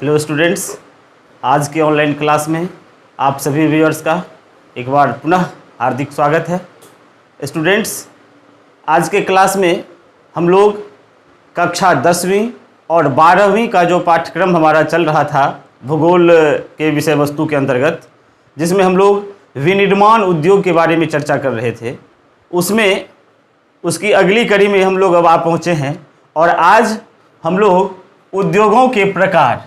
Hello students, आज के online class में आप सभी व्यूअर्स का एक बार पुनः हार्दिक स्वागत है। स्टूडेंट्स, आज के क्लास में हम लोग कक्षा 10वीं और 12वीं का जो पाठ्यक्रम हमारा चल रहा था भूगोल के विषय वस्तु के अंतर्गत, जिसमें हम लोग विनिर्माण उद्योग के बारे में चर्चा कर रहे थे, उसमें उसकी अगली कड़ी में हम लोग अब आ पहुँचे हैं। और आज हम लोग उद्योगों के प्रकार,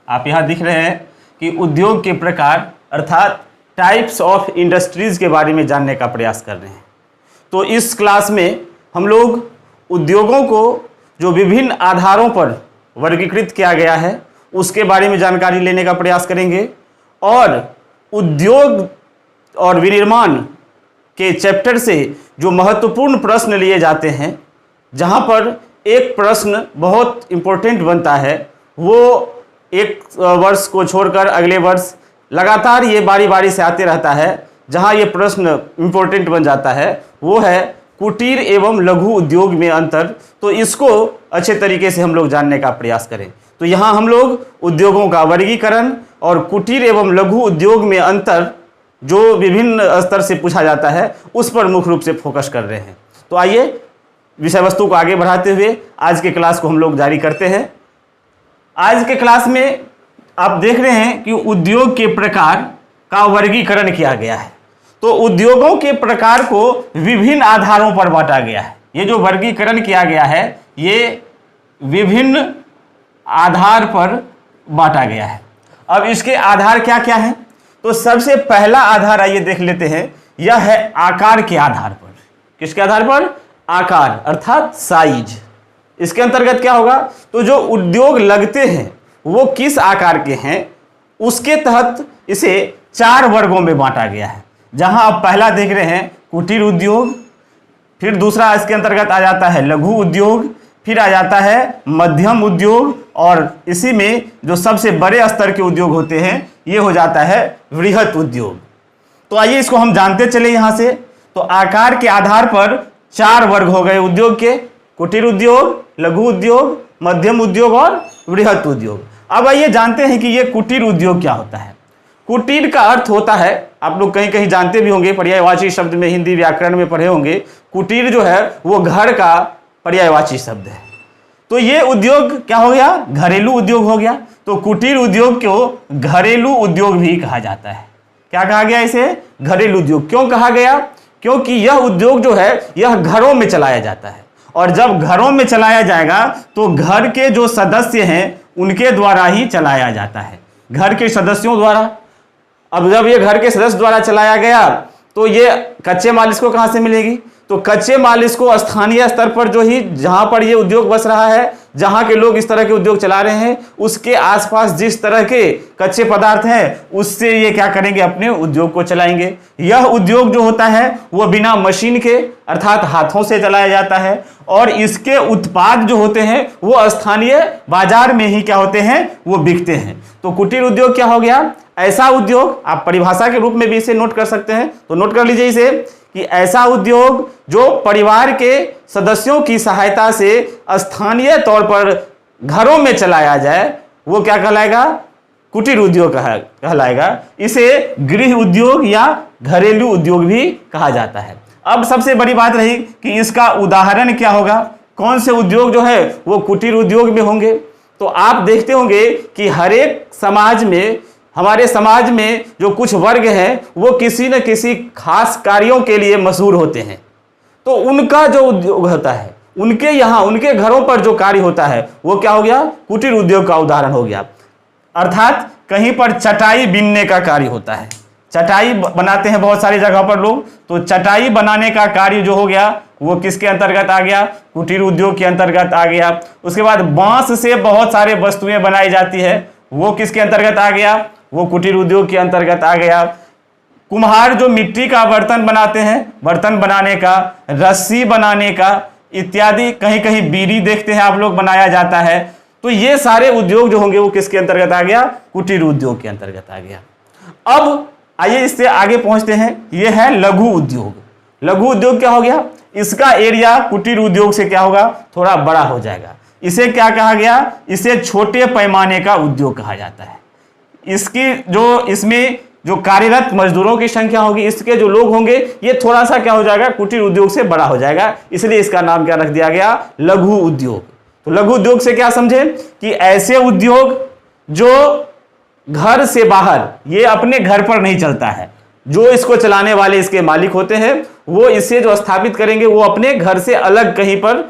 आप यहाँ दिख रहे हैं कि उद्योग के प्रकार अर्थात टाइप्स ऑफ इंडस्ट्रीज़ के बारे में जानने का प्रयास कर रहे हैं। तो इस क्लास में हम लोग उद्योगों को जो विभिन्न आधारों पर वर्गीकृत किया गया है उसके बारे में जानकारी लेने का प्रयास करेंगे, और उद्योग और विनिर्माण के चैप्टर से जो महत्वपूर्ण प्रश्न लिए जाते हैं, जहाँ पर एक प्रश्न बहुत इम्पोर्टेंट बनता है, वो एक वर्ष को छोड़कर अगले वर्ष लगातार ये बारी बारी से आते रहता है, जहाँ ये प्रश्न इम्पोर्टेंट बन जाता है, वो है कुटीर एवं लघु उद्योग में अंतर। तो इसको अच्छे तरीके से हम लोग जानने का प्रयास करें। तो यहाँ हम लोग उद्योगों का वर्गीकरण और कुटीर एवं लघु उद्योग में अंतर जो विभिन्न स्तर से पूछा जाता है उस पर मुख्य रूप से फोकस कर रहे हैं। तो आइए विषय वस्तु को आगे बढ़ाते हुए आज के क्लास को हम लोग जारी करते हैं। आज के क्लास में आप देख रहे हैं कि उद्योग के प्रकार का वर्गीकरण किया गया है। तो उद्योगों के प्रकार को विभिन्न आधारों पर बांटा गया है। ये जो वर्गीकरण किया गया है ये विभिन्न आधार पर बांटा गया है। अब इसके आधार क्या क्या हैं? तो सबसे पहला आधार आइए देख लेते हैं, यह है आकार के आधार पर। किसके आधार पर? आकार अर्थात साइज। इसके अंतर्गत क्या होगा? तो जो उद्योग लगते हैं वो किस आकार के हैं उसके तहत इसे 4 वर्गों में बांटा गया है। जहां आप पहला देख रहे हैं कुटीर उद्योग, फिर दूसरा इसके अंतर्गत आ जाता है लघु उद्योग, फिर आ जाता है मध्यम उद्योग, और इसी में जो सबसे बड़े स्तर के उद्योग होते हैं ये हो जाता है वृहत उद्योग। तो आइए इसको हम जानते चले यहाँ से। तो आकार के आधार पर 4 वर्ग हो गए उद्योग के: कुटीर उद्योग, लघु उद्योग, मध्यम उद्योग और वृहत उद्योग। अब आइए जानते हैं कि ये कुटीर उद्योग क्या होता है। कुटीर का अर्थ होता है, आप लोग कहीं कहीं जानते भी होंगे, पर्यायवाची शब्द में हिंदी व्याकरण में पढ़े होंगे, कुटीर जो है वो घर का पर्यायवाची शब्द है। तो ये उद्योग क्या हो गया? घरेलू उद्योग हो गया। तो कुटीर उद्योग को घरेलू उद्योग भी कहा जाता है। क्या कहा गया इसे? घरेलू उद्योग। क्यों कहा गया? क्योंकि यह उद्योग जो है यह घरों में चलाया जाता है, और जब घरों में चलाया जाएगा तो घर के जो सदस्य हैं उनके द्वारा ही चलाया जाता है, घर के सदस्यों द्वारा। अब जब ये घर के सदस्य द्वारा चलाया गया तो ये कच्चे माल इसको कहाँ से मिलेगी? तो कच्चे माल इसको स्थानीय स्तर पर जो ही जहाँ पर ये उद्योग बस रहा है, जहाँ के लोग इस तरह के उद्योग चला रहे हैं, उसके आसपास जिस तरह के कच्चे पदार्थ हैं उससे ये क्या करेंगे? अपने उद्योग को चलाएंगे। यह उद्योग जो होता है वो बिना मशीन के अर्थात हाथों से चलाया जाता है, और इसके उत्पाद जो होते हैं वो स्थानीय बाजार में ही क्या होते हैं? वो बिकते हैं। तो कुटीर उद्योग क्या हो गया? ऐसा उद्योग, आप परिभाषा के रूप में भी इसे नोट कर सकते हैं, तो नोट कर लीजिए इसे कि ऐसा उद्योग जो परिवार के सदस्यों की सहायता से स्थानीय तौर पर घरों में चलाया जाए वो क्या कहलाएगा? कुटीर उद्योग कहलाएगा। इसे गृह उद्योग या घरेलू उद्योग भी कहा जाता है। अब सबसे बड़ी बात रही कि इसका उदाहरण क्या होगा, कौन से उद्योग जो है वो कुटीर उद्योग में होंगे। तो आप देखते होंगे कि हर एक समाज में, हमारे समाज में जो कुछ वर्ग हैं वो किसी न किसी खास कार्यों के लिए मशहूर होते हैं। तो उनका जो उद्योग होता है, उनके यहाँ उनके घरों पर जो कार्य होता है वो क्या हो गया? कुटीर उद्योग का उदाहरण हो गया। अर्थात कहीं पर चटाई बीनने का कार्य होता है, चटाई बनाते हैं बहुत सारी जगह पर लोग, तो चटाई बनाने का कार्य जो हो गया वो किसके अंतर्गत आ गया? कुटीर उद्योग के अंतर्गत आ गया। उसके बाद बांस से बहुत सारे वस्तुएं बनाई जाती है, वो किसके अंतर्गत आ गया? वो कुटीर उद्योग के अंतर्गत आ गया। कुम्हार जो मिट्टी का बर्तन बनाते हैं, बर्तन बनाने का, रस्सी बनाने का इत्यादि, कहीं कहीं बीड़ी देखते हैं आप लोग बनाया जाता है। तो ये सारे उद्योग जो होंगे वो किसके अंतर्गत आ गया? कुटीर उद्योग के अंतर्गत आ गया। अब आइए इससे आगे पहुंचते हैं, ये है लघु उद्योग। लघु उद्योग क्या हो गया? इसका एरिया कुटीर उद्योग से क्या होगा? थोड़ा बड़ा हो जाएगा। इसे क्या कहा गया? इसे छोटे पैमाने का उद्योग कहा जाता है। इसकी जो इसमें जो कार्यरत मजदूरों की संख्या होगी, इसके जो लोग होंगे, ये थोड़ा सा क्या हो जाएगा? कुटीर उद्योग से बड़ा हो जाएगा, इसलिए इसका नाम क्या रख दिया गया? लघु उद्योग। तो लघु उद्योग से क्या समझे कि ऐसे उद्योग जो घर से बाहर, ये अपने घर पर नहीं चलता है, जो इसको चलाने वाले इसके मालिक होते हैं वो इसे जो स्थापित करेंगे वो अपने घर से अलग कहीं पर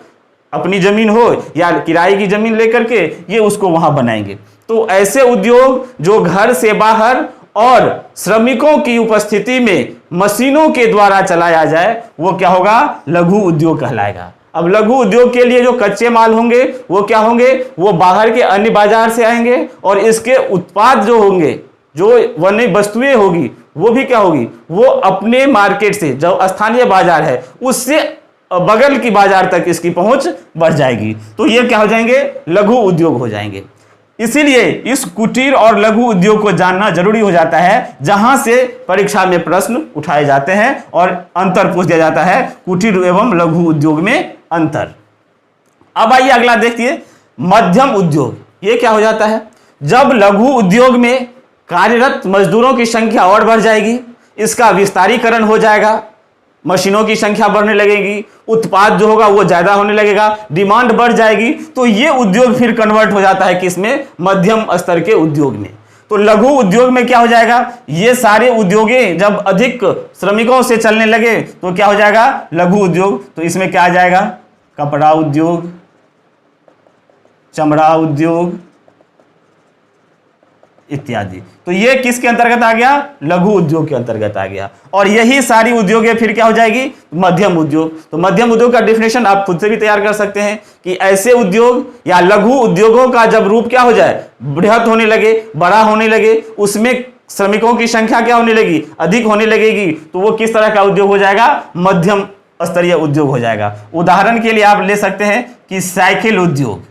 अपनी जमीन हो या किराए की जमीन लेकर के ये उसको वहां बनाएंगे। तो ऐसे उद्योग जो घर से बाहर और श्रमिकों की उपस्थिति में मशीनों के द्वारा चलाया जाए वो क्या होगा? लघु उद्योग कहलाएगा। अब लघु उद्योग के लिए जो कच्चे माल होंगे वो क्या होंगे? वो बाहर के अन्य बाजार से आएंगे और इसके उत्पाद जो होंगे, जो वन्य वस्तुएं होगी, वो भी क्या होगी? वो अपने मार्केट से, जो स्थानीय बाजार है उससे बगल की बाजार तक इसकी पहुंच बढ़ जाएगी। तो ये क्या हो जाएंगे? लघु उद्योग हो जाएंगे। इसीलिए इस कुटीर और लघु उद्योग को जानना जरूरी हो जाता है, जहां से परीक्षा में प्रश्न उठाए जाते हैं और अंतर पूछ दिया जाता है कुटीर एवं लघु उद्योग में अंतर। अब आइए अगला देखिए, मध्यम उद्योग। ये क्या हो जाता है? जब लघु उद्योग में कार्यरत मजदूरों की संख्या और बढ़ जाएगी, इसका विस्तारीकरण हो जाएगा, मशीनों की संख्या बढ़ने लगेगी, उत्पाद जो होगा वो ज्यादा होने लगेगा, डिमांड बढ़ जाएगी, तो ये उद्योग फिर कन्वर्ट हो जाता है किसमें? मध्यम स्तर के उद्योग में। तो लघु उद्योग में क्या हो जाएगा? ये सारे उद्योगें जब अधिक श्रमिकों से चलने लगे तो क्या हो जाएगा? लघु उद्योग। तो इसमें क्या आ जाएगा? कपड़ा उद्योग, चमड़ा उद्योग इत्यादि। तो ये किसके अंतर्गत आ गया? लघु उद्योग के अंतर्गत आ गया। और यही सारी उद्योगें फिर क्या हो जाएगी? मध्यम उद्योग। तो मध्यम उद्योग का डेफिनेशन आप खुद से भी तैयार कर सकते हैं कि ऐसे उद्योग या लघु उद्योगों का जब रूप क्या हो जाए? बृहत होने लगे, बड़ा होने लगे, उसमें श्रमिकों की संख्या क्या होने लगी? अधिक होने लगेगी, तो वो किस तरह का उद्योग हो जाएगा? मध्यम स्तरीय उद्योग हो जाएगा। उदाहरण के लिए आप ले सकते हैं कि साइकिल उद्योग,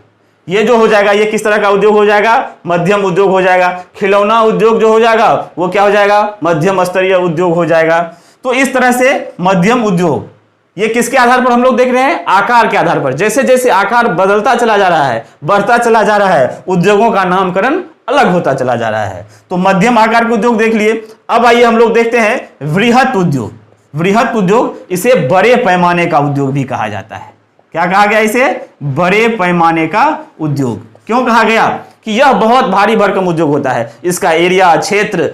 ये जो हो जाएगा ये किस तरह का उद्योग हो जाएगा? मध्यम उद्योग हो जाएगा। खिलौना उद्योग जो हो जाएगा वो क्या हो जाएगा? मध्यम स्तरीय उद्योग हो जाएगा। तो इस तरह से मध्यम उद्योग, ये किसके आधार पर हम लोग देख रहे हैं? आकार के आधार पर। जैसे जैसे आकार बदलता चला जा रहा है, बढ़ता चला जा रहा है, उद्योगों का नामकरण अलग होता चला जा रहा है। तो मध्यम आकार के उद्योग देख लिए। अब आइए हम लोग देखते हैं वृहत उद्योग। वृहत उद्योग, इसे बड़े पैमाने का उद्योग भी कहा जाता है। क्या कहा गया? इसे बड़े पैमाने का उद्योग। क्यों कहा गया? कि यह बहुत भारी भरकम उद्योग होता है। इसका एरिया, क्षेत्र,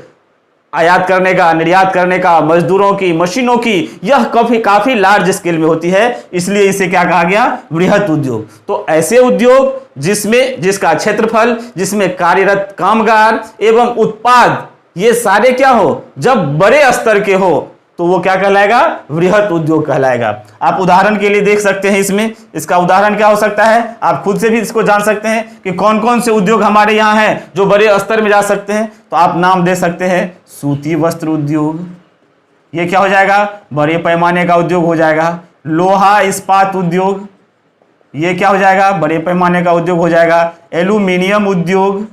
आयात करने का, निर्यात करने का, मजदूरों की, मशीनों की, यह काफी लार्ज स्केल में होती है, इसलिए इसे क्या कहा गया? वृहत उद्योग। तो ऐसे उद्योग जिसका क्षेत्रफल, जिसमें कार्यरत कामगार एवं उत्पाद ये सारे क्या हो? जब बड़े स्तर के हो तो वो क्या कहलाएगा? वृहत उद्योग कहलाएगा। आप उदाहरण के लिए देख सकते हैं इसमें, इसका उदाहरण क्या हो सकता है? आप खुद से भी इसको जान सकते हैं कि कौन कौन से उद्योग हमारे यहाँ हैं जो बड़े स्तर में जा सकते हैं। तो आप नाम दे सकते हैं सूती वस्त्र उद्योग, ये क्या हो जाएगा? बड़े पैमाने का उद्योग हो जाएगा। लोहा इस्पात उद्योग, ये क्या हो जाएगा? बड़े पैमाने का उद्योग हो जाएगा। एल्यूमिनियम उद्योग,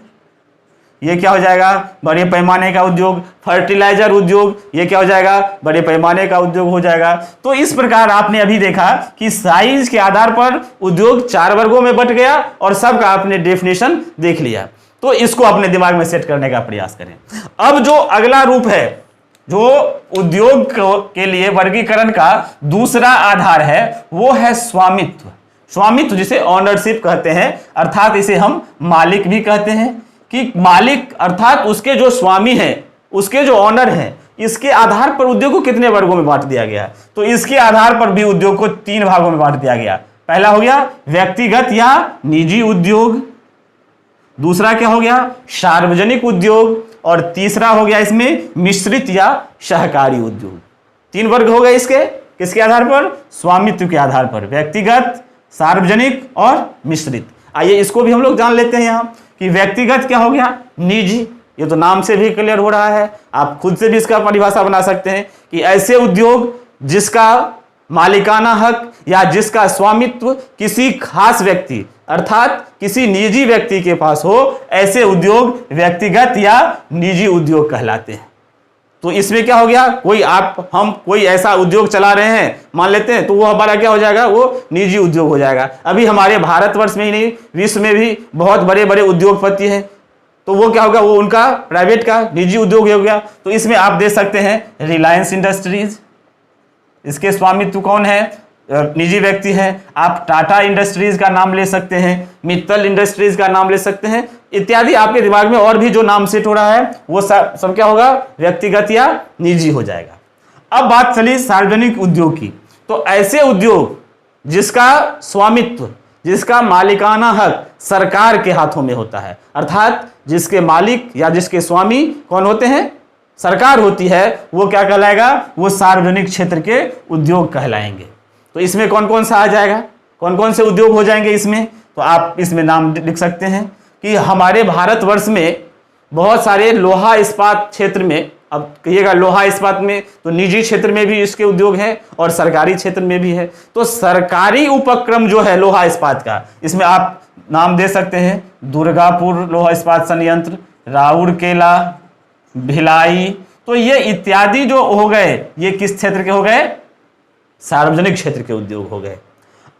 ये क्या हो जाएगा? बड़े पैमाने का उद्योग। फर्टिलाइजर उद्योग, ये क्या हो जाएगा? बड़े पैमाने का उद्योग हो जाएगा। तो इस प्रकार आपने अभी देखा कि साइज के आधार पर उद्योग 4 वर्गों में बंट गया और सबका आपने डेफिनेशन देख लिया। तो इसको अपने दिमाग में सेट करने का प्रयास करें। अब जो अगला रूप है, जो उद्योग के लिए वर्गीकरण का दूसरा आधार है, वो है स्वामित्व। स्वामित्व जिसे ऑनरशिप कहते हैं, अर्थात इसे हम मालिक भी कहते हैं। कि मालिक अर्थात उसके जो स्वामी हैं, उसके जो ऑनर हैं, इसके आधार पर उद्योग को कितने वर्गों में बांट दिया गया? तो इसके आधार पर भी उद्योग को 3 भागों में बांट दिया गया। पहला हो गया व्यक्तिगत या निजी उद्योग, दूसरा क्या हो गया? सार्वजनिक उद्योग, और तीसरा हो गया इसमें मिश्रित या सहकारी उद्योग। 3 वर्ग हो गए इसके, किसके आधार पर? स्वामित्व के आधार पर, व्यक्तिगत, सार्वजनिक और मिश्रित। आइए इसको भी हम लोग जान लेते हैं यहाँ कि व्यक्तिगत क्या हो गया? निजी। ये तो नाम से भी क्लियर हो रहा है, आप खुद से भी इसका परिभाषा बना सकते हैं कि ऐसे उद्योग जिसका मालिकाना हक या जिसका स्वामित्व किसी खास व्यक्ति अर्थात किसी निजी व्यक्ति के पास हो, ऐसे उद्योग व्यक्तिगत या निजी उद्योग कहलाते हैं। तो इसमें क्या हो गया, हम कोई ऐसा उद्योग चला रहे हैं मान लेते हैं, तो वो हमारा क्या हो जाएगा, वो निजी उद्योग हो जाएगा। अभी हमारे भारतवर्ष में ही नहीं, विश्व में भी बहुत बड़े बड़े उद्योगपति हैं, तो वो क्या होगा, वो उनका प्राइवेट का निजी उद्योग हो गया। तो इसमें आप देख सकते हैं रिलायंस इंडस्ट्रीज, इसके स्वामित्व कौन है, निजी व्यक्ति हैं। आप टाटा इंडस्ट्रीज का नाम ले सकते हैं, मित्तल इंडस्ट्रीज का नाम ले सकते हैं, इत्यादि। आपके दिमाग में और भी जो नाम सेट हो रहा है वो सब क्या होगा, व्यक्तिगत या निजी हो जाएगा। अब बात चली सार्वजनिक उद्योग की। तो ऐसे उद्योग जिसका स्वामित्व, जिसका मालिकाना हक सरकार के हाथों में होता है, अर्थात जिसके मालिक या जिसके स्वामी कौन होते हैं, सरकार होती है, वो क्या कहलाएगा, वो सार्वजनिक क्षेत्र के उद्योग कहलाएंगे। तो इसमें कौन कौन सा आ जाएगा, कौन कौन से उद्योग हो जाएंगे इसमें, तो आप इसमें नाम लिख सकते हैं कि हमारे भारतवर्ष में बहुत सारे लोहा इस्पात क्षेत्र में, अब कहिएगा लोहा इस्पात में तो निजी क्षेत्र में भी इसके उद्योग हैं और सरकारी क्षेत्र में भी है। तो सरकारी उपक्रम जो है लोहा इस्पात का, इसमें आप नाम दे सकते हैं दुर्गापुर लोहा इस्पात संयंत्र, राउरकेला, भिलाई। तो ये इत्यादि जो हो गए, ये किस क्षेत्र के हो गए, सार्वजनिक क्षेत्र के उद्योग हो गए।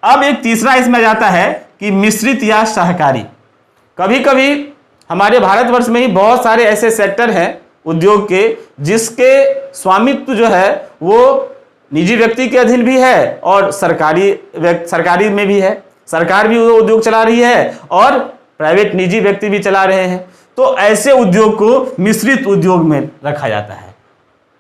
अब एक तीसरा इसमें जाता है कि मिश्रित या सहकारी। कभी कभी हमारे भारतवर्ष में ही बहुत सारे ऐसे सेक्टर हैं उद्योग के जिसके स्वामित्व जो है वो निजी व्यक्ति के अधीन भी है और सरकारी में भी है, सरकार भी वो उद्योग चला रही है और प्राइवेट निजी व्यक्ति भी चला रहे हैं। तो ऐसे उद्योग को मिश्रित उद्योग में रखा जाता है।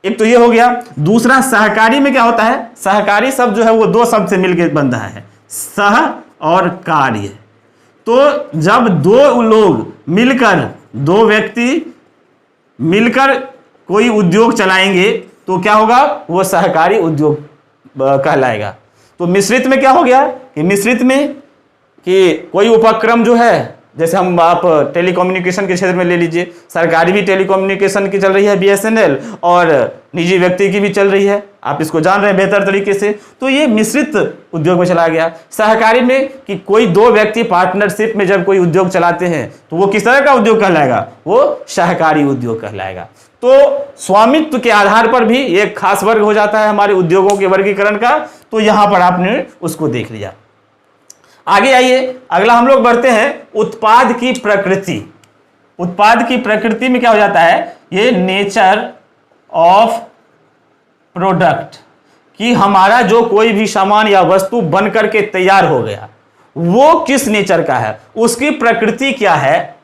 एक तो ये हो गया। दूसरा सहकारी में क्या होता है, सहकारी शब्द जो है वो दो शब्द से मिलकर बन रहा है, सह और कार्य। तो जब दो लोग मिलकर, दो व्यक्ति मिलकर कोई उद्योग चलाएंगे तो क्या होगा, वो सहकारी उद्योग कहलाएगा। तो मिश्रित में क्या हो गया कि मिश्रित में कि कोई उपक्रम जो है, जैसे हम आप टेलीकम्युनिकेशन के क्षेत्र में ले लीजिए, सरकारी भी टेलीकम्युनिकेशन की चल रही है BSNL और निजी व्यक्ति की भी चल रही है, आप इसको जान रहे हैं बेहतर तरीके से। तो ये मिश्रित उद्योग में चला गया। सहकारी में कि कोई दो व्यक्ति पार्टनरशिप में जब कोई उद्योग चलाते हैं तो वो किस तरह का उद्योग कहलाएगा, वो सहकारी उद्योग कहलाएगा। तो स्वामित्व के आधार पर भी एक खास वर्ग हो जाता है हमारे उद्योगों के वर्गीकरण का। तो यहां पर आपने उसको देख लिया। आगे आइए, अगला हम लोग बढ़ते हैं उत्पाद की प्रकृति। उत्पाद की प्रकृति में क्या हो जाता है, ये नेचर ऑफ प्रोडक्ट, कि हमारा जो कोई भी सामान या वस्तु बन करके तैयार हो गया वो किस नेचर का है, उसकी प्रकृति क्या है।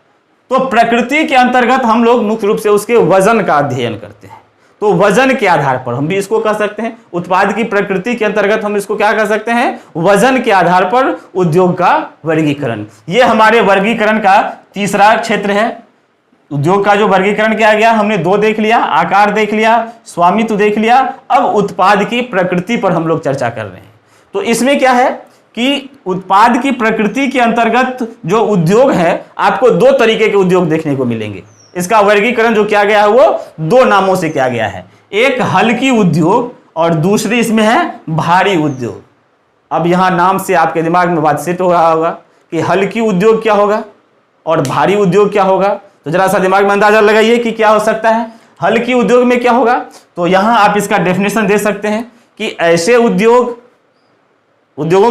तो प्रकृति के अंतर्गत हम लोग मुख्य रूप से उसके वजन का अध्ययन करते हैं। तो वजन के आधार पर हम भी इसको कह सकते हैं, उत्पाद की प्रकृति के अंतर्गत हम इसको क्या कह सकते हैं, वजन के आधार पर उद्योग का वर्गीकरण। ये हमारे वर्गीकरण का तीसरा क्षेत्र है। उद्योग का जो वर्गीकरण किया गया, हमने दो देख लिया, आकार देख लिया, स्वामित्व देख लिया। अब उत्पाद की प्रकृति पर हम लोग चर्चा कर रहे हैं। तो इसमें क्या है कि उत्पाद की प्रकृति के अंतर्गत जो उद्योग है, आपको दो तरीके के उद्योग देखने को मिलेंगे। इसका वर्गीकरण जो किया गया है वो दो नामों से किया गया है, एक हल्की उद्योग और दूसरी इसमें है भारी उद्योग। अब यहां नाम से आपके दिमाग में बात सेट हो रहा होगा कि हल्की उद्योग क्या होगा और भारी उद्योग क्या होगा। तो जरा सा दिमाग में अंदाजा लगाइए कि क्या हो सकता है। हल्की उद्योग में क्या होगा, तो यहां आप इसका डेफिनेशन दे सकते हैं कि ऐसे उद्योगों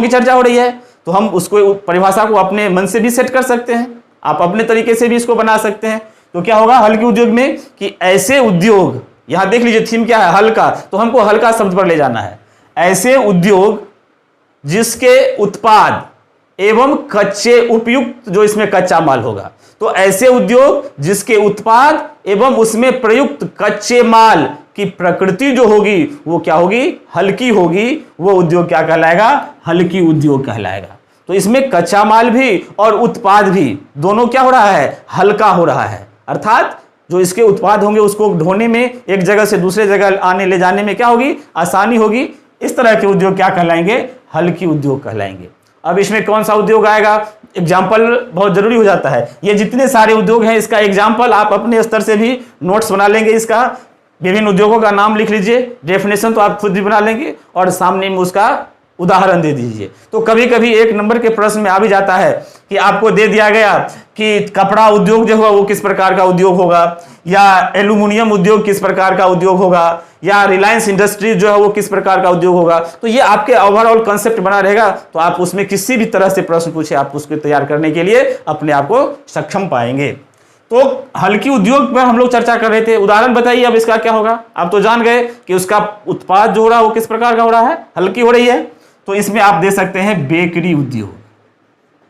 की चर्चा हो रही है, तो हम उसको परिभाषा को अपने मन से भी सेट कर सकते हैं, आप अपने तरीके से भी इसको बना सकते हैं। तो क्या होगा हल्के उद्योग में कि ऐसे उद्योग, यहां देख लीजिए थीम क्या है, हल्का, तो हमको हल्का शब्द पर ले जाना है। ऐसे उद्योग जिसके उत्पाद एवं कच्चे उपयुक्त, जो इसमें कच्चा माल होगा, तो ऐसे उद्योग जिसके उत्पाद एवं उसमें प्रयुक्त कच्चे माल की प्रकृति जो होगी वो क्या होगी, हल्की होगी। वो उद्योग क्या कहलाएगा, हल्की उद्योग कहलाएगा। तो इसमें कच्चा माल भी और उत्पाद भी दोनों क्या हो रहा है, हल्का हो रहा है। अर्थात जो इसके उत्पाद होंगे उसको ढोने में, एक जगह से दूसरे जगह आने ले जाने में क्या होगी, आसानी होगी। इस तरह के उद्योग क्या कहलाएंगे, हल्की उद्योग कहलाएंगे। अब इसमें कौन सा उद्योग आएगा, एग्जाम्पल बहुत जरूरी हो जाता है। ये जितने सारे उद्योग हैं इसका एग्जाम्पल आप अपने स्तर से भी नोट्स बना लेंगे, इसका विभिन्न उद्योगों का नाम लिख लीजिए, डेफिनेशन तो आप खुद भी बना लेंगे और सामने में उसका उदाहरण दे दीजिए। तो कभी कभी एक नंबर के प्रश्न में आ भी जाता है कि आपको दे दिया गया कि कपड़ा उद्योग जो होगा वो किस प्रकार का उद्योग होगा, या एल्यूमिनियम उद्योग किस प्रकार का उद्योग होगा, या रिलायंस इंडस्ट्रीज जो है वो किस प्रकार का उद्योग होगा। तो ये आपके ओवरऑल कंसेप्ट बना रहेगा, तो आप उसमें किसी भी तरह से प्रश्न पूछे आप उसको तैयार करने के लिए अपने आप को सक्षम पाएंगे। तो हल्की उद्योग पर हम लोग चर्चा कर रहे थे, उदाहरण बताइए अब इसका क्या होगा। आप तो जान गए कि उसका उत्पाद जो हो रहा है वो किस प्रकार का हो रहा है, हल्की हो रही है। तो इसमें आप दे सकते हैं बेकरी उद्योग।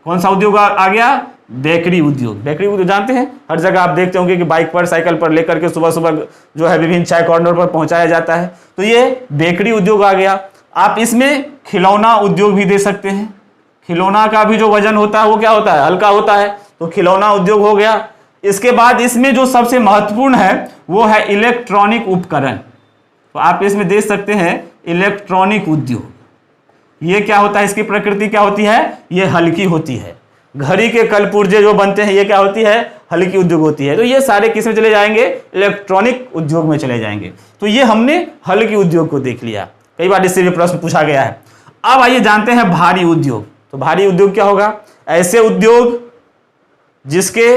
कौन सा उद्योग आ गया, बेकरी उद्योग। बेकरी उद्योग जानते हैं, हर जगह आप देखते होंगे कि बाइक पर साइकिल पर लेकर के सुबह सुबह जो है विभिन्न चाय कॉर्नर पर पहुंचाया जाता है। तो ये बेकरी उद्योग आ गया। आप इसमें खिलौना उद्योग भी दे सकते हैं। खिलौना का भी जो वजन होता है वो क्या होता है, हल्का होता है, तो खिलौना उद्योग हो गया। इसके बाद इसमें जो सबसे महत्वपूर्ण है वो है इलेक्ट्रॉनिक उपकरण। तो आप इसमें दे सकते हैं इलेक्ट्रॉनिक उद्योग। ये क्या होता है, इसकी प्रकृति क्या होती है, ये हल्की होती है। घड़ी के कलपुर्जे जो बनते हैं ये क्या होती है, हल्की उद्योग होती है। तो ये सारे किस में चले जाएंगे, इलेक्ट्रॉनिक उद्योग में चले जाएंगे। तो ये हमने हल्की उद्योग को देख लिया, कई बार इससे भी प्रश्न पूछा गया है। अब आइए जानते हैं भारी उद्योग। तो भारी उद्योग क्या होगा, ऐसे उद्योग जिसके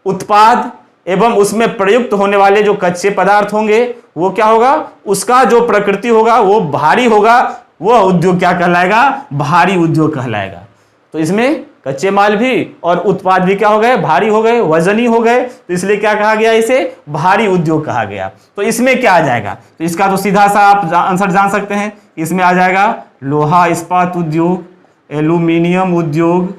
उत्पाद एवं उसमें प्रयुक्त होने वाले जो कच्चे पदार्थ होंगे वो क्या होगा, उसका जो प्रकृति होगा वो भारी होगा, वो उद्योग क्या कहलाएगा, भारी उद्योग कहलाएगा। तो इसमें कच्चे माल भी और उत्पाद भी क्या हो गए, भारी हो गए, वजनी हो गए, तो इसलिए क्या कहा गया, इसे भारी उद्योग कहा गया। तो इसमें क्या आ जाएगा, तो इसका तो सीधा सा आप आंसर जान सकते हैं। इसमें आ जाएगा लोहा इस्पात उद्योग, एल्यूमिनियम उद्योग,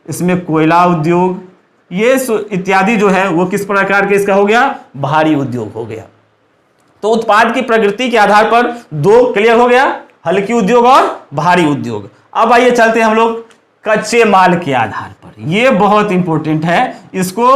इसमें कोयला उद्योग, ये इत्यादि जो है वो किस प्रकार के इसका हो गया, भारी उद्योग हो गया। तो उत्पाद की प्रकृति के आधार पर दो क्लियर हो गया, हल्की उद्योग और भारी उद्योग। अब आइए चलते हैं हम लोग कच्चे माल के आधार पर। ये बहुत इंपॉर्टेंट है, इसको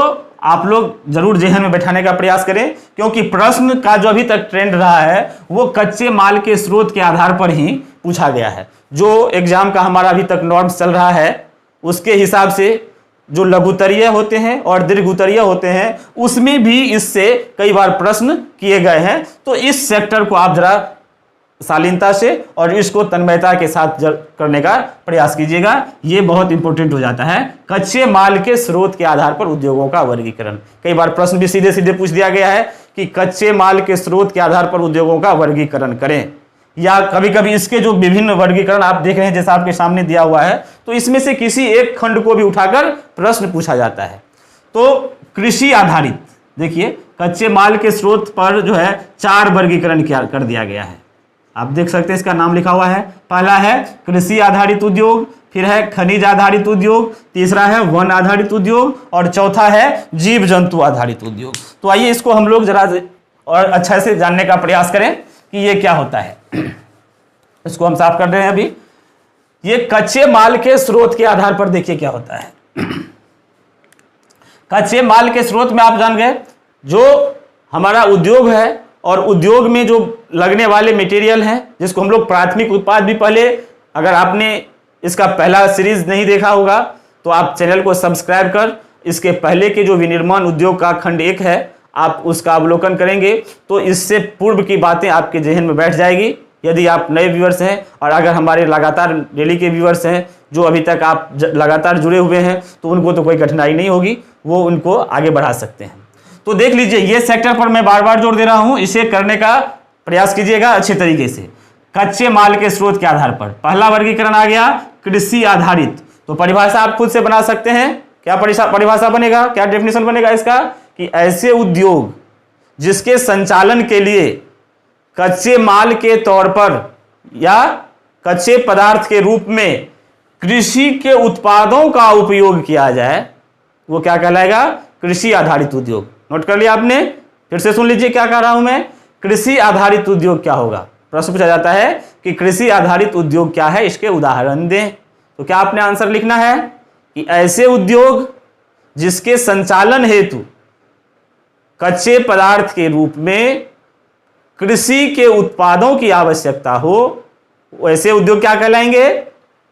आप लोग जरूर जेहन में बैठाने का प्रयास करें, क्योंकि प्रश्न का जो अभी तक ट्रेंड रहा है वो कच्चे माल के स्रोत के आधार पर ही पूछा गया है। जो एग्जाम का हमारा अभी तक नॉर्म्स चल रहा है उसके हिसाब से जो लघुतरीय होते हैं और दीर्घोत्तरीय होते हैं उसमें भी इससे कई बार प्रश्न किए गए हैं। तो इस सेक्टर को आप जरा शालीनता से और इसको तन्मयता के साथ करने का प्रयास कीजिएगा, ये बहुत इंपॉर्टेंट हो जाता है। कच्चे माल के स्रोत के आधार पर उद्योगों का वर्गीकरण, कई बार प्रश्न भी सीधे सीधे पूछ दिया गया है कि कच्चे माल के स्रोत के आधार पर उद्योगों का वर्गीकरण करें, या कभी कभी इसके जो विभिन्न वर्गीकरण आप देख रहे हैं जैसा आपके सामने दिया हुआ है, तो इसमें से किसी एक खंड को भी उठाकर प्रश्न पूछा जाता है। तो कृषि आधारित, देखिए कच्चे माल के स्रोत पर जो है 4 वर्गीकरण कर दिया गया है। आप देख सकते हैं इसका नाम लिखा हुआ है। पहला है कृषि आधारित उद्योग, फिर है खनिज आधारित उद्योग, तीसरा है वन आधारित उद्योग और चौथा है जीव जंतु आधारित उद्योग। तो आइए इसको हम लोग जरा और अच्छा से जानने का प्रयास करें कि ये क्या होता है। इसको हम साफ कर रहे हैं अभी। ये कच्चे माल के स्रोत के आधार पर देखिए क्या होता है। कच्चे माल के स्रोत में आप जान गए जो हमारा उद्योग है और उद्योग में जो लगने वाले मटेरियल हैं जिसको हम लोग प्राथमिक उत्पाद भी, पहले अगर आपने इसका पहला सीरीज नहीं देखा होगा तो आप चैनल को सब्सक्राइब कर इसके पहले के जो विनिर्माण उद्योग का खंड 1 है आप उसका अवलोकन करेंगे तो इससे पूर्व की बातें आपके जहन में बैठ जाएगी। यदि आप नए व्यूअर्स हैं और अगर हमारे लगातार डेली के व्यूअर्स हैं जो अभी तक आप लगातार जुड़े हुए हैं तो उनको तो कोई कठिनाई नहीं होगी, वो उनको आगे बढ़ा सकते हैं। तो देख लीजिए ये सेक्टर पर मैं बार बार जोर दे रहा हूं, इसे करने का प्रयास कीजिएगा अच्छे तरीके से। कच्चे माल के स्रोत के आधार पर पहला वर्गीकरण आ गया कृषि आधारित। तो परिभाषा आप खुद से बना सकते हैं। क्या परिभाषा बनेगा, क्या डेफिनेशन बनेगा इसका, कि ऐसे उद्योग जिसके संचालन के लिए कच्चे माल के तौर पर या कच्चे पदार्थ के रूप में कृषि के उत्पादों का उपयोग किया जाए वो क्या कहलाएगा, कृषि आधारित उद्योग। नोट कर लिया आपने, फिर से सुन लीजिए क्या कह रहा हूं मैं। कृषि आधारित उद्योग क्या होगा, प्रश्न पूछा जाता है कि कृषि आधारित उद्योग क्या है, इसके उदाहरण दें। तो क्या आपने आंसर लिखना है कि ऐसे उद्योग जिसके संचालन हेतु कच्चे पदार्थ के रूप में कृषि के उत्पादों की आवश्यकता हो, ऐसे उद्योग क्या कहलाएंगे,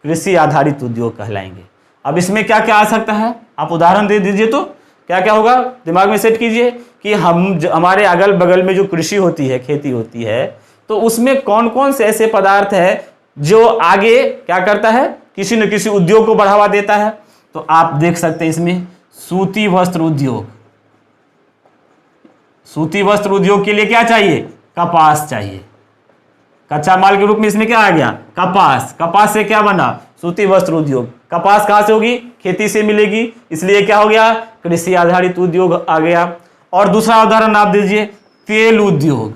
कृषि आधारित उद्योग कहलाएंगे। अब इसमें क्या क्या आ सकता है, आप उदाहरण दे दीजिए। तो क्या क्या होगा, दिमाग में सेट कीजिए कि हमारे अगल बगल में जो कृषि होती है, खेती होती है, तो उसमें कौन कौन से ऐसे पदार्थ है जो आगे क्या करता है, किसी न किसी उद्योग को बढ़ावा देता है। तो आप देख सकते हैं इसमें सूती वस्त्र उद्योग। सूती वस्त्र उद्योग के लिए क्या चाहिए, कपास चाहिए। कच्चा माल के रूप में इसमें क्या आ गया, कपास। कपास से क्या बना, सूती वस्त्र उद्योग। कपास कहां से होगी, खेती से मिलेगी, इसलिए क्या हो गया, कृषि आधारित उद्योग आ गया। और दूसरा उदाहरण आप दीजिए, तेल उद्योग।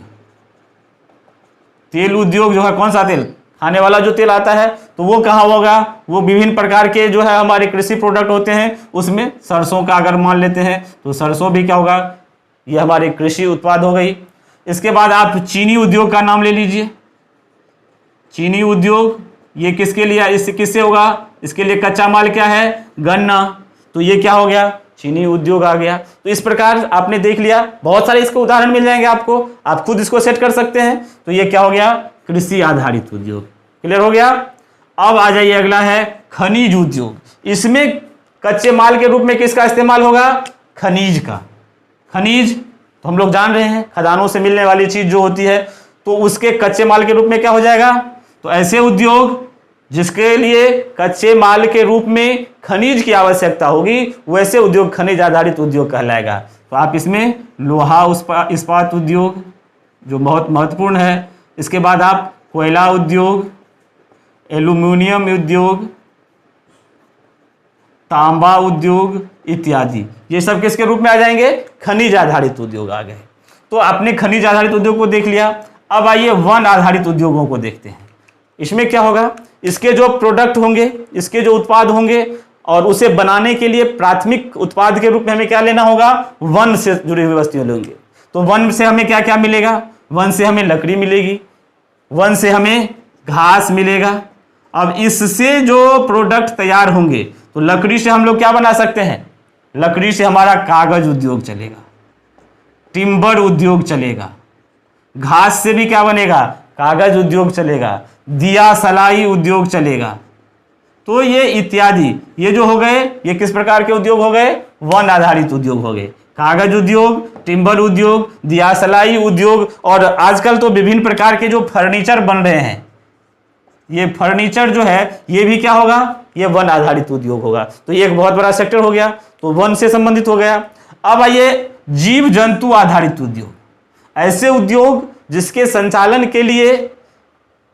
तेल उद्योग जो है, कौन सा तेल, खाने वाला जो तेल आता है, तो वो कहाँ होगा, वो विभिन्न प्रकार के जो है हमारे कृषि प्रोडक्ट होते हैं, उसमें सरसों का अगर मान लेते हैं तो सरसों भी क्या होगा, ये हमारे कृषि उत्पाद हो गई। इसके बाद आप चीनी उद्योग का नाम ले लीजिए। चीनी उद्योग ये किसके लिए, इससे किससे होगा, इसके लिए कच्चा माल क्या है, गन्ना, तो ये क्या हो गया, चीनी उद्योग आ गया। तो इस प्रकार आपने देख लिया, बहुत सारे इसके उदाहरण मिल जाएंगे आपको, आप खुद इसको सेट कर सकते हैं। तो ये क्या हो गया, कृषि आधारित उद्योग। क्लियर हो गया। अब आ जाइए, अगला है खनिज उद्योग। इसमें कच्चे माल के रूप में किसका इस्तेमाल होगा, खनिज का। खनिज तो हम लोग जान रहे हैं, खदानों से मिलने वाली चीज जो होती है, तो उसके कच्चे माल के रूप में क्या हो जाएगा। तो ऐसे उद्योग जिसके लिए कच्चे माल के रूप में खनिज की आवश्यकता होगी, वैसे उद्योग खनिज आधारित उद्योग कहलाएगा। तो आप इसमें लोहा इस्पात उद्योग जो बहुत महत्वपूर्ण है, इसके बाद आप कोयला उद्योग, एल्यूमिनियम उद्योग, तांबा उद्योग इत्यादि, ये सब किसके रूप में आ जाएंगे, खनिज आधारित उद्योग आ गए। तो आपने खनिज आधारित उद्योग को देख लिया। अब आइए वन आधारित उद्योगों को देखते हैं। इसमें क्या होगा, इसके जो प्रोडक्ट होंगे, इसके जो उत्पाद होंगे, और उसे बनाने के लिए प्राथमिक उत्पाद के रूप में हमें क्या लेना होगा, वन से जुड़ी हुई वस्तुएं लेंगे। तो वन से हमें क्या क्या मिलेगा, वन से हमें लकड़ी मिलेगी, वन से हमें घास मिलेगा। अब इससे जो प्रोडक्ट तैयार होंगे, तो लकड़ी से हम लोग क्या बना सकते हैं, लकड़ी से हमारा कागज उद्योग चलेगा, टिम्बर उद्योग चलेगा। घास से भी क्या बनेगा, कागज उद्योग चलेगा, दिया सलाई उद्योग चलेगा। तो ये इत्यादि, ये जो हो गए, ये किस प्रकार के उद्योग हो गए, वन आधारित उद्योग हो गए। कागज उद्योग, टिम्बर उद्योग, दिया सलाई उद्योग, और आजकल तो विभिन्न प्रकार के जो फर्नीचर बन रहे हैं, ये फर्नीचर जो है, ये भी क्या होगा, ये वन आधारित उद्योग होगा। तो ये एक बहुत बड़ा सेक्टर हो गया, तो वन से संबंधित हो गया। अब आइए जीव जंतु आधारित उद्योग। ऐसे उद्योग जिसके संचालन के लिए,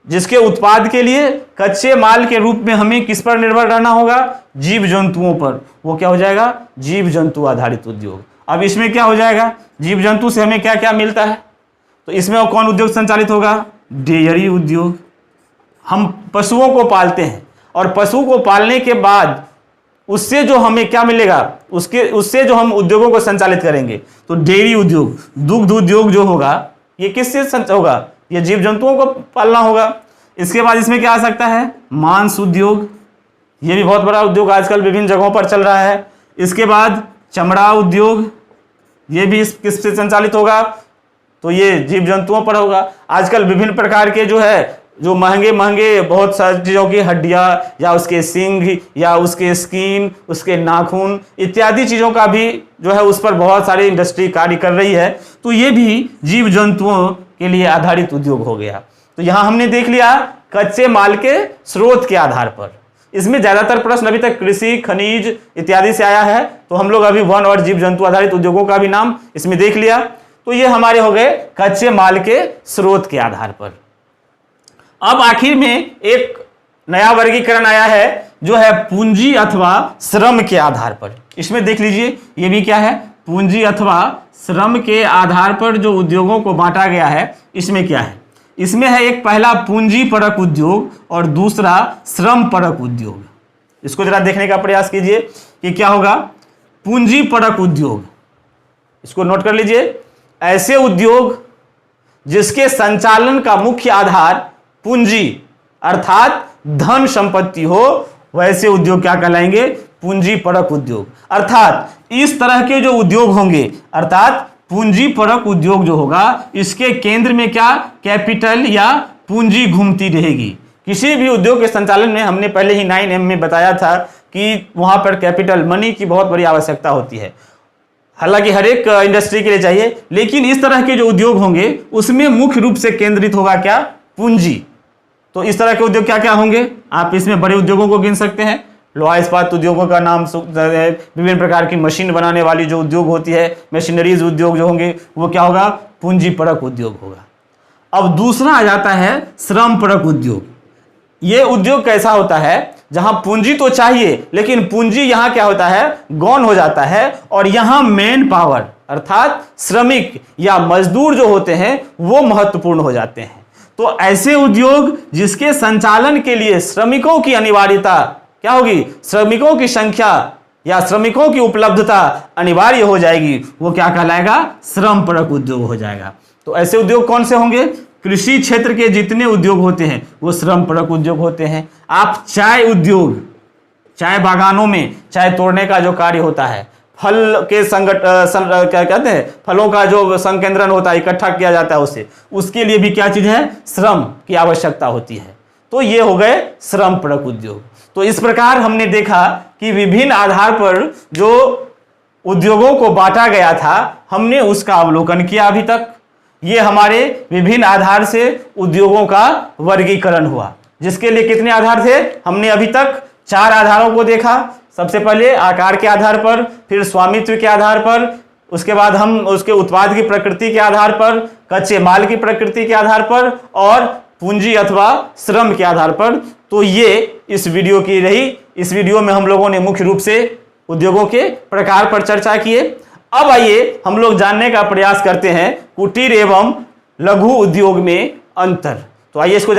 जिसके उत्पाद के लिए कच्चे माल के रूप में हमें किस पर निर्भर रहना होगा, जीव जंतुओं पर, वो क्या हो जाएगा, जीव जंतु आधारित उद्योग। अब इसमें क्या हो जाएगा, जीव जंतु से हमें क्या क्या मिलता है, तो इसमें कौन उद्योग संचालित होगा, डेयरी उद्योग। हम पशुओं को पालते हैं, और पशु को पालने के बाद उससे जो हमें क्या मिलेगा, उससे जो हम उद्योगों को संचालित करेंगे, तो डेयरी उद्योग, दुग्ध उद्योग जो होगा, ये किससे होगा, ये जीव जंतुओं को पालना होगा। इसके बाद इसमें क्या आ सकता है, मांस उद्योग, ये भी बहुत बड़ा उद्योग आजकल विभिन्न जगहों पर चल रहा है। इसके बाद चमड़ा उद्योग, ये भी किससे संचालित होगा, तो ये जीव जंतुओं पर होगा। आजकल विभिन्न प्रकार के जो है, जो महंगे महंगे बहुत सारी चीज़ों की हड्डियाँ, या उसके सींग, या उसके स्किन, उसके नाखून इत्यादि चीज़ों का भी जो है, उस पर बहुत सारी इंडस्ट्री कार्य कर रही है। तो ये भी जीव जंतुओं के लिए आधारित उद्योग हो गया। तो यहाँ हमने देख लिया कच्चे माल के स्रोत के आधार पर। इसमें ज़्यादातर प्रश्न अभी तक कृषि, खनिज इत्यादि से आया है, तो हम लोग अभी वन और जीव जंतु आधारित उद्योगों का भी नाम इसमें देख लिया। तो ये हमारे हो गए कच्चे माल के स्रोत के आधार पर। अब आखिर में एक नया वर्गीकरण आया है, जो है पूंजी अथवा श्रम के आधार पर। इसमें देख लीजिए, ये भी क्या है, पूंजी अथवा श्रम के आधार पर जो उद्योगों को बांटा गया है। इसमें क्या है, इसमें है एक पहला पूंजी परक उद्योग और दूसरा श्रम परक उद्योग। इसको जरा देखने का प्रयास कीजिए कि क्या होगा। पूंजी परक उद्योग, इसको नोट कर लीजिए, ऐसे उद्योग जिसके संचालन का मुख्य आधार पूंजी अर्थात धन संपत्ति हो, वैसे उद्योग क्या कहलाएंगे, पूंजी परक उद्योग। अर्थात इस तरह के जो उद्योग होंगे, अर्थात पूंजी परक उद्योग जो होगा, इसके केंद्र में क्या, कैपिटल या पूंजी घूमती रहेगी। किसी भी उद्योग के संचालन में हमने पहले ही 9M में बताया था कि वहां पर कैपिटल मनी की बहुत बड़ी आवश्यकता होती है। हालांकि हर एक इंडस्ट्री के लिए चाहिए, लेकिन इस तरह के जो उद्योग होंगे उसमें मुख्य रूप से केंद्रित होगा क्या, पूंजी। तो इस तरह के उद्योग क्या क्या होंगे, आप इसमें बड़े उद्योगों को गिन सकते हैं। लोहा इस्पात उद्योगों का नाम, विभिन्न प्रकार की मशीन बनाने वाली जो उद्योग होती है, मशीनरीज उद्योग जो होंगे, वो क्या होगा, पूंजीपरक उद्योग होगा। अब दूसरा आ जाता है श्रम परक उद्योग। ये उद्योग कैसा होता है, जहां पूंजी तो चाहिए लेकिन पूंजी यहां क्या होता है, गौण हो जाता है, और यहां मैन पावर अर्थात श्रमिक या मजदूर जो होते हैं वो महत्वपूर्ण हो जाते हैं। तो ऐसे उद्योग जिसके संचालन के लिए श्रमिकों की अनिवार्यता क्या होगी, श्रमिकों की संख्या या श्रमिकों की उपलब्धता अनिवार्य हो जाएगी, वो क्या कहलाएगा, श्रम परक उद्योग हो जाएगा। तो ऐसे उद्योग कौन से होंगे, कृषि क्षेत्र के जितने उद्योग होते हैं वो श्रम परक उद्योग होते हैं। आप चाय उद्योग, चाय बागानों में चाय तोड़ने का जो कार्य होता है, फल के क्या कहते हैं, फलों का जो संकेंद्रण होता है, इकट्ठा किया जाता है उसे, उसके लिए भी क्या चीज है, श्रम की आवश्यकता होती है। तो ये हो गए श्रम परक उद्योग। तो इस प्रकार हमने देखा कि विभिन्न आधार पर जो उद्योगों को बांटा गया था, हमने उसका अवलोकन किया अभी तक। ये हमारे विभिन्न आधार से उद्योगों का वर्गीकरण हुआ, जिसके लिए कितने आधार थे, हमने अभी तक 4 आधारों को देखा। सबसे पहले आकार के आधार पर, फिर स्वामित्व के आधार पर, उसके बाद हम उसके उत्पाद की प्रकृति के आधार पर, कच्चे माल की प्रकृति के आधार पर, और पूंजी अथवा श्रम के आधार पर। तो ये इस वीडियो की रही। इस वीडियो में हम लोगों ने मुख्य रूप से उद्योगों के प्रकार पर चर्चा किए। अब आइए हम लोग जानने का प्रयास करते हैं कुटीर एवं लघु उद्योग में अंतर। तो आइए इसको